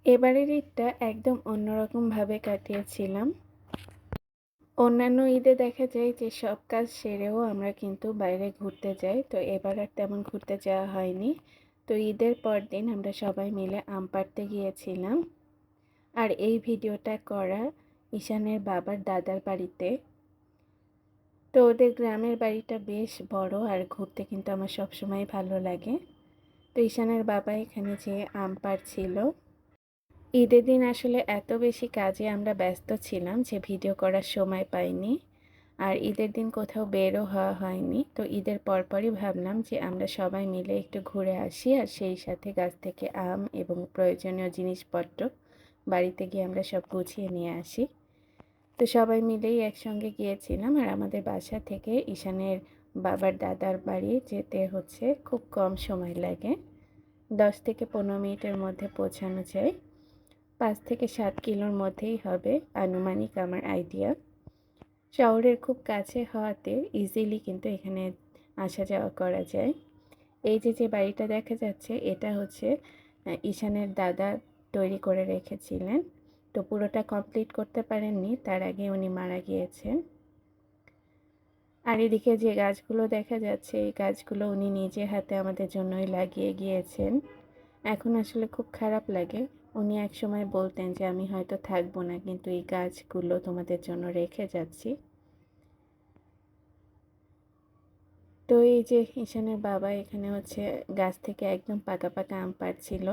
এবারের ঈদটা একদম অন্যরকমভাবে কাটিয়েছিলাম। অন্যান্য ঈদে দেখা যায় যে সব কাজ সেরেও আমরা কিন্তু বাইরে ঘুরতে যাই, তো এবার আর তেমন ঘুরতে যাওয়া হয়নি। তো ঈদের পরদিন আমরা সবাই মিলে আম পাড়তে গিয়েছিলাম। আর এই ভিডিওটা করা ঈশানের বাবার দাদার বাড়িতে। তো ওদের গ্রামের বাড়িটা বেশ বড়, আর ঘুরতে কিন্তু আমার সবসময় ভালো লাগে। তো ঈশানের বাবা এখানে যে আম পাড়ছিল। ঈদের দিন আসলে এত বেশি কাজে আমরা ব্যস্ত ছিলাম যে ভিডিও করার সময় পাইনি। আর ঈদের দিন কোথাও বেরও হওয়া হয়নি। তো ঈদের পরপরই ভাবলাম যে আমরা সবাই মিলে একটু ঘুরে আসি, আর সেই সাথে গাছ থেকে আম এবং প্রয়োজনীয় জিনিসপত্র বাড়িতে গিয়ে আমরা সব গুছিয়ে নিয়ে আসি। তো সবাই মিলেই একসঙ্গে গিয়েছিলাম। আর আমাদের বাসা থেকে ঈশানের বাবার দাদার বাড়ি যেতে হচ্ছে খুব কম সময় লাগে, 10 থেকে 15 মিনিটের মধ্যে পৌঁছানো যায়। 5 থেকে 7 কিলোর মধ্যেই হবে আনুমানিক আমার আইডিয়া। শহরের খুব কাছে হওয়াতে ইজিলি কিন্তু এখানে আসা যাওয়া করা যায়। এই যে বাড়িটা দেখা যাচ্ছে, এটা হচ্ছে ঈশানের দাদা তৈরি করে রেখেছিলেন। তো পুরোটা কমপ্লিট করতে পারেননি, তার আগে উনি মারা গিয়েছেন। আর এদিকে যে গাছগুলো দেখা যাচ্ছে, এই গাছগুলো উনি নিজে হাতে আমাদের জন্যই লাগিয়ে গিয়েছেন। এখন আসলে খুব খারাপ লাগে। উনি একসময় বলতেন যে আমি হয়তো থাকবো না, কিন্তু এই গাছগুলো তোমাদের জন্য রেখে যাচ্ছি। তো এই যে ঈশানের বাবা এখানে হচ্ছে গাছ থেকে একদম পাকা পাকা আম পাড়ছিল।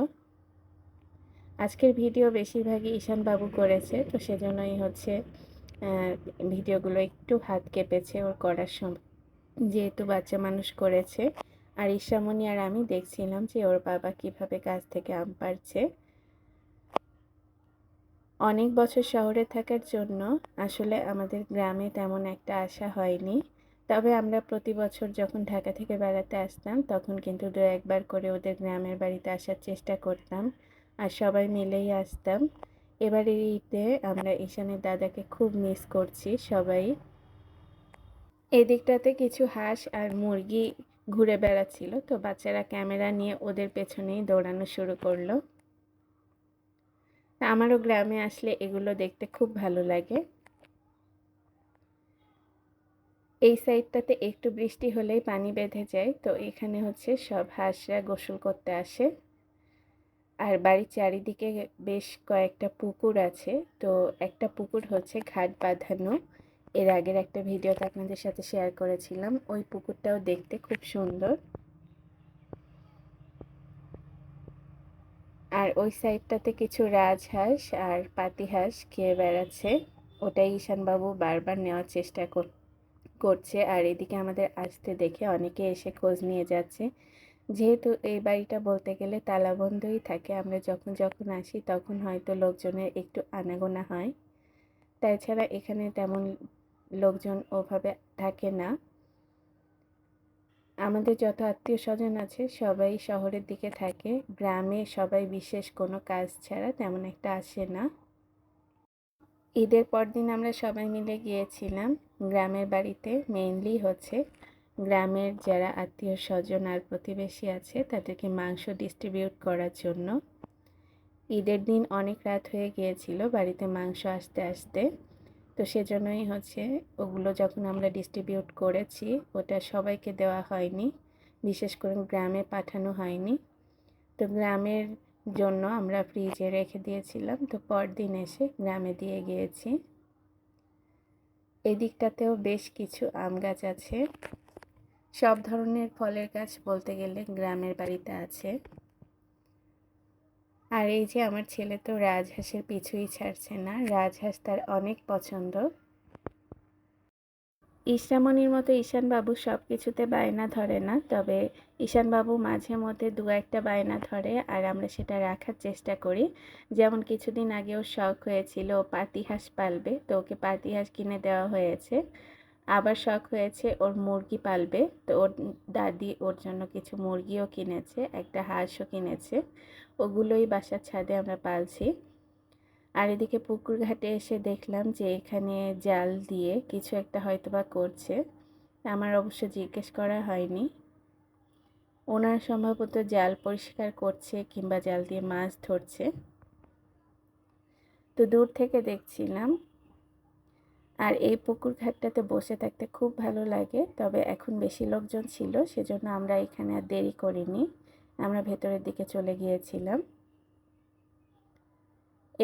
আজকের ভিডিও বেশিরভাগই ঈশান বাবু করেছে, তো সেজন্যই হচ্ছে ভিডিওগুলো একটু হাত কেঁপেছে ওর করার সময়, যেহেতু বাচ্চা মানুষ করেছে। আর ঈশামণি আর আমি দেখছিলাম যে ওর বাবা কিভাবে গাছ থেকে আম পাড়ছে। অনেক বছর শহরে থাকার জন্য আসলে আমাদের গ্রামে তেমন একটা আসা হয়নি। তবে আমরা প্রতি বছর যখন ঢাকা থেকে বেড়াতে আসতাম, তখন কিন্তু 2-1বার করে ওদের গ্রামের বাড়িতে আসার চেষ্টা করতাম, আর সবাই মিলেই আসতাম। এবারে ঈদে আমরা ঈশানের দাদাকে খুব মিস করছি সবাই। এদিকটাতে কিছু হাঁস আর মুরগি ঘুরে বেড়াচ্ছিল, তো বাচ্চারা ক্যামেরা নিয়ে ওদের পেছনেই দৌড়ানো শুরু করলো। আমারও গ্রামে আসলে এগুলো দেখতে খুব ভালো লাগে। এই সাইডটাতে একটু বৃষ্টি হলেই পানি বেঁধে যায়, তো এখানে হচ্ছে সব হাঁসরা গোসল করতে আসে। আর বাড়ির চারিদিকে বেশ কয়েকটা পুকুর আছে। তো একটা পুকুর হচ্ছে ঘাট বাঁধানো, এর আগের একটা ভিডিওতে আপনাদের সাথে শেয়ার করেছিলাম। ওই পুকুরটাও দেখতে খুব সুন্দর। আর ওই সাইডটাতে কিছু রাজহাঁস আর পাতিহাঁস খেয়ে বেড়াচ্ছে, ওটাই ঈশানবাবু বারবার নেওয়ার চেষ্টা করছে। আর এদিকে আমাদের আসতে দেখে অনেকে এসে খোঁজ নিয়ে যাচ্ছে। যেহেতু এই বাড়িটা বলতে গেলে তালাবন্ধই থাকে, আমরা যখন যখন আসি তখন হয়তো লোকজনের একটু আনাগোনা হয়, তাছাড়া এখানে তেমন লোকজন ওভাবে থাকে না। আমাদের যত আত্মীয় স্বজন আছে সবাই শহরের দিকে থাকে, গ্রামে সবাই বিশেষ কোনো কাজ ছাড়া তেমন একটা আসে না। ঈদের পরদিন আমরা সবাই মিলে গিয়েছিলাম গ্রামের বাড়িতে, মেইনলি হচ্ছে গ্রামের যারা আত্মীয় স্বজন আর প্রতিবেশী আছে তাদেরকে মাংস ডিস্ট্রিবিউট করার জন্য। ঈদের দিন অনেক রাত হয়ে গিয়েছিল বাড়িতে মাংস আসতে আসতে, তো সেজন্যই হচ্ছে ওগুলো যখন আমরা ডিস্ট্রিবিউট করেছি, ওটা সবাইকে দেওয়া হয়নি, বিশেষ করে গ্রামে পাঠানো হয়নি। তো গ্রামের জন্য আমরা ফ্রিজে রেখে দিয়েছিলাম, তো পরদিন এসে গ্রামে দিয়ে গিয়েছি। এদিকটাতেও বেশ কিছু আম গাছ আছে, সব ধরনের ফলের গাছ বলতে গেলে গ্রামের বাড়িতে আছে। আর এই যে আমার ছেলে তো রাজহাঁসের পিছুই ছাড়ছে না, রাজহাঁস তার অনেক পছন্দ। ঈশামণির মতো ঈশানবাবু সব কিছুতে বায়না ধরে না, তবে ঈশানবাবু মাঝে মধ্যে 2-1টা বায়না ধরে, আর আমরা সেটা রাখার চেষ্টা করি। যেমন কিছুদিন আগে ওর শখ হয়েছিল ও পাতিহাঁস পালবে, তো ওকে পাতিহাঁস কিনে দেওয়া হয়েছে। আবার শখ হয়েছে ওর মুরগি পালবে, তো ওর দাদি ওর জন্য কিছু মুরগিও কিনেছে, একটা হাঁসও কিনেছে। ওগুলোই বাসার ছাদে আমরা পালছি। আর এদিকে পুকুর ঘাটে এসে দেখলাম যে এখানে জাল দিয়ে কিছু একটা হয়তোবা করছে, আমার অবশ্য জিজ্ঞেস করা হয়নি। ওনারা সম্ভবত জাল পরিষ্কার করছে কিংবা জাল দিয়ে মাছ ধরছে। তো দূর থেকে দেখছিলাম। আর এই পুকুর ঘাটটাতে বসে থাকতে খুব ভালো লাগে, তবে এখন বেশি লোকজন ছিল, সেজন্য আমরা এখানে আর দেরি করিনি, আমরা ভেতরের দিকে চলে গিয়েছিলাম।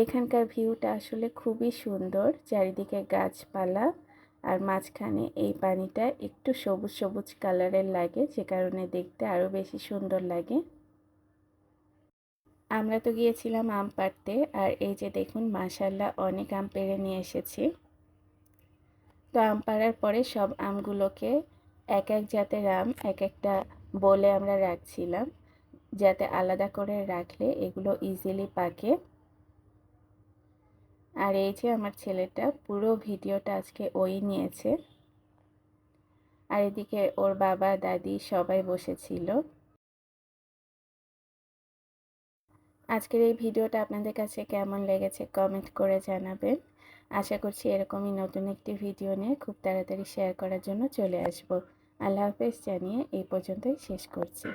এখানকার ভিউটা আসলে খুবই সুন্দর, চারিদিকে গাছপালা আর মাঝখানে এই পানিটা একটু সবুজ সবুজ কালারের লাগে, যে কারণে দেখতে আরও বেশি সুন্দর লাগে। আমরা তো গিয়েছিলাম আম পাড়তে, আর এই যে দেখুন মাশাআল্লাহ অনেক আম পেড়ে নিয়ে এসেছি। তো আম পাড়ার পরে সব আমগুলোকে এক এক জাতের আম এক একটা বলে আমরা রাখছিলাম, যাতে আলাদা করে রাখলে এগুলো ইজিলি পাকে। আর এই যে আমার ছেলেটা পুরো ভিডিওটা আজকে ওই নিয়েছে, আর এদিকে ওর বাবা দাদি সবাই বসেছিল। আজকের এই ভিডিওটা আপনাদের কাছে কেমন লেগেছে কমেন্ট করে জানাবেন। আশা করছি এরকমই নতুন একটি ভিডিও নিয়ে খুব তাড়াতাড়ি শেয়ার করার জন্য চলে আসব। আল্লাহ হাফেজ জানিয়ে এই পর্যন্তই শেষ করছি।